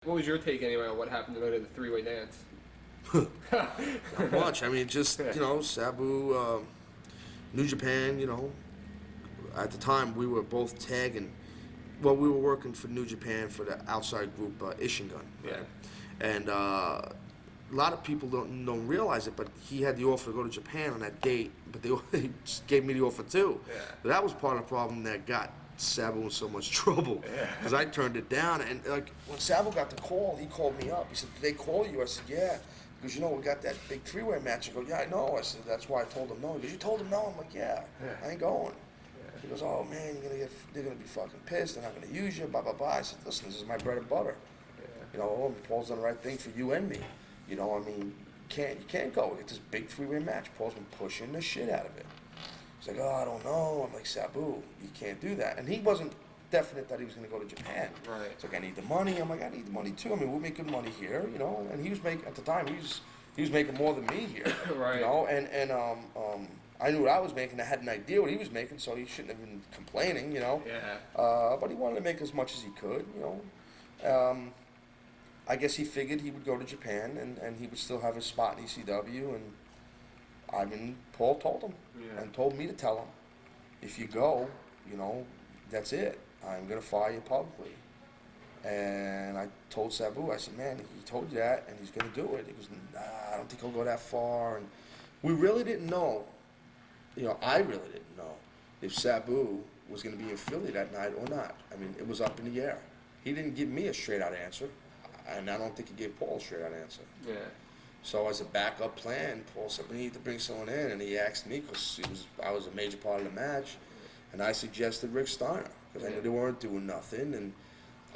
What was your take anyway on what happened tonight in the three-way dance? Not much. I mean, just, Sabu, New Japan, at the time we were both tagging. Well, we were working for New Japan for the outside group, Ishingun. Right? Yeah. And a lot of people don't realize it, but he had the offer to go to Japan on that date, but they just gave me the offer too. Yeah. But that was part of the problem that got Sabu in so much trouble because I turned it down. And like when Sabu got the call, he called me up. He said, "Did they call you?" I said, "Yeah." Because we got that big three-way match. I go, "Yeah, I know." I said, "That's why I told him no." He goes, "You told him no?" I'm like, "Yeah, I ain't going." He goes, "Oh man, they're gonna be fucking pissed. They're not gonna use you." Blah blah blah. I said, "Listen, this is my bread and butter. Paul's done the right thing for you and me. I mean, you can't go. It's this big three-way match. Paul's been pushing the shit out of it." He's like, "Oh, I don't know." I'm like, "Sabu, you can't do that." And he wasn't definite that he was going to go to Japan. Right. It's like, "I need the money." I'm like, "I need the money too. I mean, we'll make good money here, And he was making at the time he was making more than me here, Right. And I knew what I was making. I had an idea what he was making, so he shouldn't have been complaining, Yeah. But he wanted to make as much as he could, I guess he figured he would go to Japan and he would still have his spot in ECW. And Paul told him and told me to tell him, if you go, that's it. I'm going to fire you publicly. And I told Sabu, I said, "Man, he told you that and he's going to do it." He goes, "Nah, I don't think he'll go that far." And we really didn't know, I really didn't know if Sabu was going to be in Philly that night or not. I mean, it was up in the air. He didn't give me a straight out answer. And I don't think he gave Paul a straight out answer. Yeah. So as a backup plan, Paul said, "We need to bring someone in," and he asked me because I was a major part of the match, and I suggested Rick Steiner because I knew they weren't doing nothing, and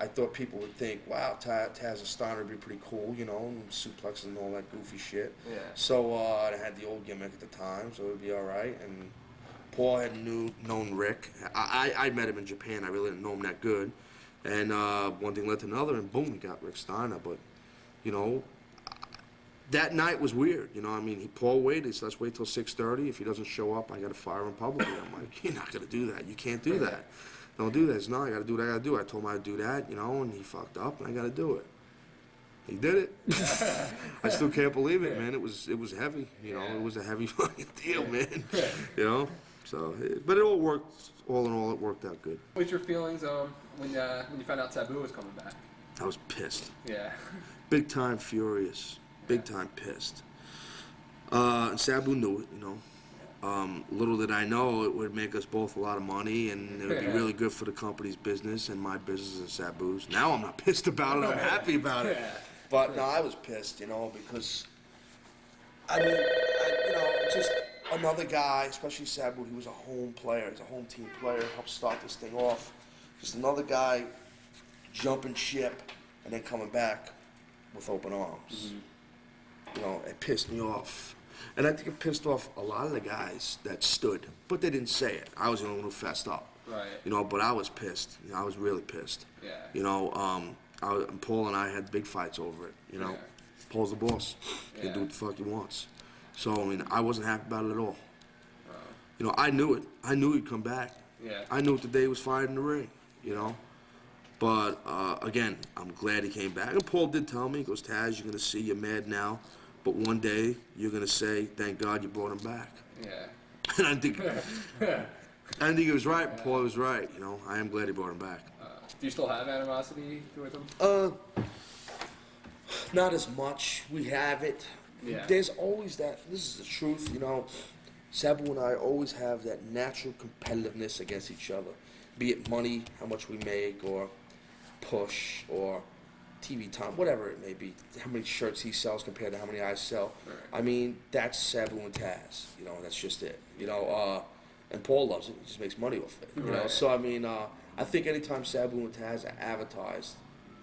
I thought people would think, "Wow, Taz and Steiner would be pretty cool, and suplexes and all that goofy shit." Yeah. So I had the old gimmick at the time, so it would be all right. And Paul had known Rick. I met him in Japan. I really didn't know him that good. And one thing led to another, and boom, we got Rick Steiner. But, that night was weird. Paul waited. He said, "Let's wait till 6:30. If he doesn't show up, I got to fire him publicly." I'm like, "You're not going to do that. You can't do that. Don't do that." He said, "No, I got to do what I got to do." I told him I'd do that, and he fucked up, and I got to do it. He did it. I still can't believe it, man. It was heavy. It was a heavy fucking deal, man. So, but it all worked. All in all, it worked out good. What was your feelings when you found out Sabu was coming back? I was pissed. Yeah. Big time furious. Big time pissed. And Sabu knew it, Little did I know it would make us both a lot of money, and it would be really good for the company's business and my business and Sabu's. Now I'm not pissed about it. I'm happy about it. But no, I was pissed, because just another guy, especially Sabu, he was a home player. He's a home team player, helped start this thing off. Just another guy jumping ship and then coming back with open arms. Mm-hmm. It pissed me off. And I think it pissed off a lot of the guys that stood, but they didn't say it. I was the only one who fessed up. Right. But I was pissed. I was really pissed. Yeah. Paul and I had big fights over it. Yeah. Paul's the boss. He can do what the fuck he wants. So, I wasn't happy about it at all. I knew it. I knew he'd come back. Yeah. I knew it the day he was fired in the ring, But, again, I'm glad he came back. And Paul did tell me, he goes, "Taz, you're going to see you're mad now, but one day you're going to say, thank God you brought him back." Yeah. And I think he was right. Paul was right. I am glad he brought him back. Do you still have animosity towards him? Not as much. We have it. Yeah. There's always that. This is the truth, Sabu and I always have that natural competitiveness against each other. Be it money, how much we make, or push, or TV time, whatever it may be. How many shirts he sells compared to how many I sell. Right. That's Sabu and Taz. That's just it. And Paul loves it. He just makes money off it. Right. So I think anytime Sabu and Taz are advertised,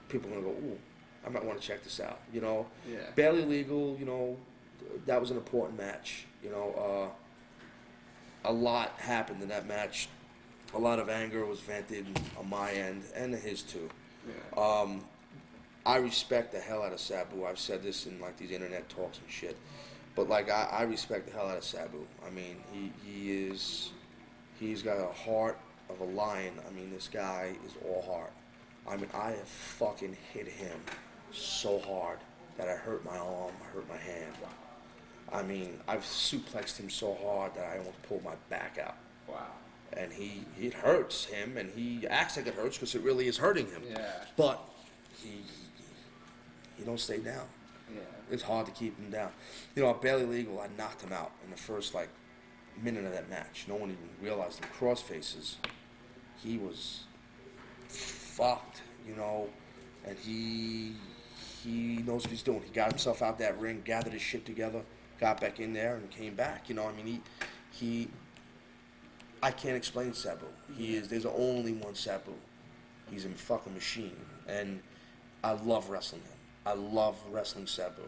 people are gonna go, "Ooh, I might want to check this out." Yeah. Barely Legal. That was an important match. A lot happened in that match. A lot of anger was vented on my end and his too. Yeah. I respect the hell out of Sabu. I've said this in these internet talks and shit. But I respect the hell out of Sabu. He's got a heart of a lion. This guy is all heart. I have fucking hit him so hard that I hurt my arm, I hurt my hand. I mean, I've suplexed him so hard that I almost pulled my back out. Wow. And it hurts him, and he acts like it hurts because it really is hurting him. Yeah. But he don't stay down. Yeah. It's hard to keep him down. You know, at Barely Legal, I knocked him out in the first minute of that match. No one even realized him. Cross faces. He was fucked, you know, and he knows what he's doing. He got himself out that ring, gathered his shit together, got back in there, and came back. You know, I mean, I can't explain Sabu. There's only one Sabu. He's a fucking machine, and I love wrestling him. I love wrestling Sabu.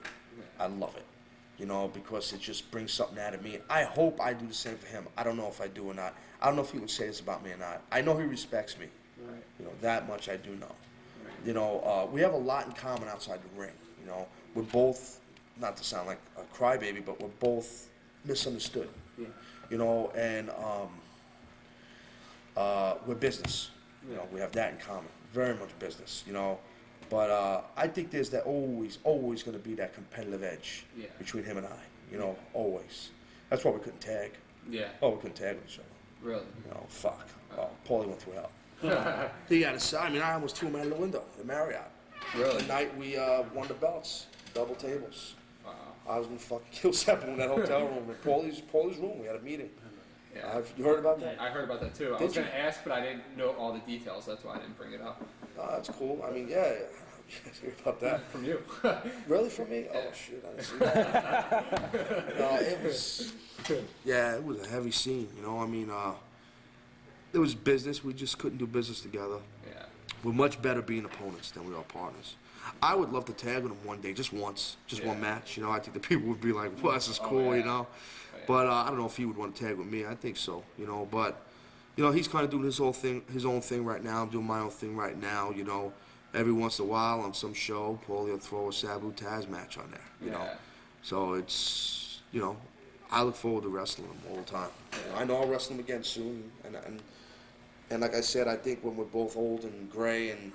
I love it, you know, because it just brings something out of me. I hope I do the same for him. I don't know if I do or not. I don't know if he would say this about me or not. I know he respects me. Right. You know, that much I do know. Right. You know, we have a lot in common outside the ring. You know, we're both, not to sound like a crybaby, but we're both misunderstood. Yeah. You know, and we're business. You know, we have that in common. Very much business, you know. But I think there's that always going to be that competitive edge between him and I. You know, always. That's why we couldn't tag. Yeah. Oh, we couldn't tag with each other. Really? You know, fuck. Oh, Paulie went through hell. He got a, I mean, I almost threw him out of the window, the Marriott. Really? The night we won the belts, double tables. Wow. I was gonna fucking kill Sabu in that hotel room. In Paulie's room, we had a meeting. Yeah. You heard about that? I heard about that too. I was going to ask, but I didn't know all the details. That's why I didn't bring it up. Oh, that's cool. I mean, yeah. Hear about that? From you. Really, from me? Oh shit, I didn't see that. No, it was. Yeah, it was a heavy scene. You know, I mean, it was business. We just couldn't do business together. Yeah. We're much better being opponents than we are partners. I would love to tag with him one day, just once, just one match. You know, I think the people would be like, "Well, this is cool," you know. But I don't know if he would want to tag with me. I think so, you know. But you know, he's kind of doing his own thing right now. I'm doing my own thing right now. You know, every once in a while on some show, Paulie will throw a Sabu Taz match on there. You know, so it's, you know, I look forward to wrestling him all the time. You know, I know I'll wrestle him again soon, and like I said, I think when we're both old and gray and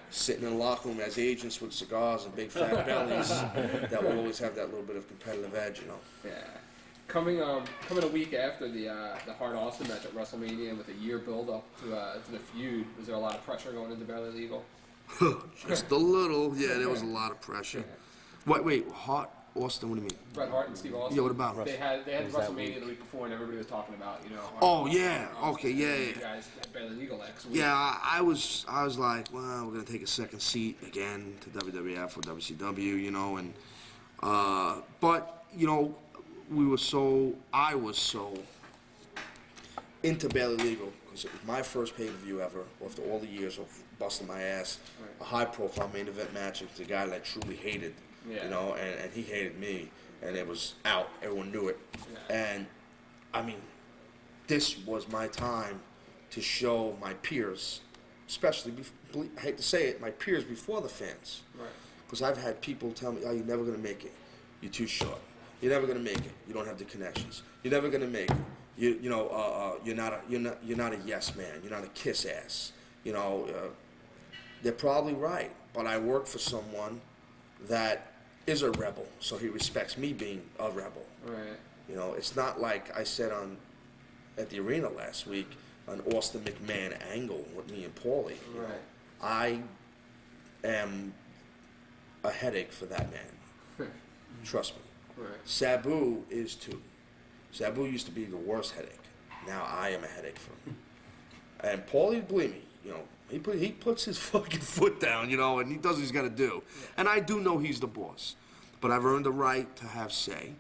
sitting in the locker room as agents with cigars and big fat bellies, that we'll always have that little bit of competitive edge, you know. Yeah. Coming a week after the Hart Austin match at WrestleMania, and with a year build up to the feud, was there a lot of pressure going into Barely Legal? Just a little, yeah. There was a lot of pressure. Wait, Hart Austin? What do you mean? Bret Hart and Steve Austin. Yeah, what about him? They had WrestleMania the week before, and everybody was talking about, you know. Oh yeah, okay, yeah. You guys had Barely Legal next week. Yeah, I was like, well, we're gonna take a second seat again to WWF or WCW, you know, and but you know, I was so into Barely Legal because it was my first pay-per-view ever after all the years of busting my ass. A high-profile main event match against a guy that I truly hated, you know, and he hated me, and it was out. Everyone knew it, and I mean, this was my time to show my peers, especially, I hate to say it, my peers before the fans, because I've had people tell me, "Oh, you're never gonna make it. You're too short. You're never gonna make it. You don't have the connections. You're never gonna make it. You're not a yes man. You're not a kiss ass." You know, they're probably right. But I work for someone that is a rebel, so he respects me being a rebel. Right. You know, it's not like I said at the arena last week, an Austin McMahon angle with me and Paulie. You know, I am a headache for that man. Trust me. Right. Sabu is too. Sabu used to be the worst headache. Now I am a headache for him. And Paulie, believe me, you know, he puts his fucking foot down, you know, and he does what he's got to do. And I do know he's the boss. But I've earned the right to have say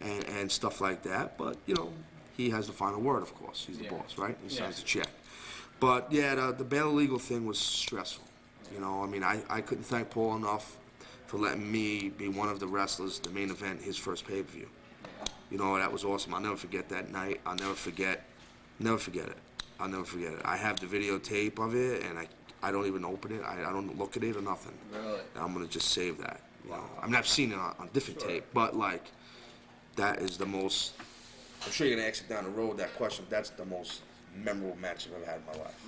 and stuff like that. But, you know, he has the final word, of course. He's the boss, right? He signs the check. But, yeah, the Barely Legal thing was stressful. You know, I mean, I couldn't thank Paul enough for letting me be one of the wrestlers, the main event, his first pay-per-view. You know, that was awesome. I'll never forget that night. I'll never forget it. I'll never forget it. I have the videotape of it, and I don't even open it. I don't look at it or nothing. Really? And I'm going to just save that. You know? I mean, I've seen it on different tape, but, like, that is the most, I'm sure you're going to ask it down the road, that question. That's the most memorable match I've ever had in my life.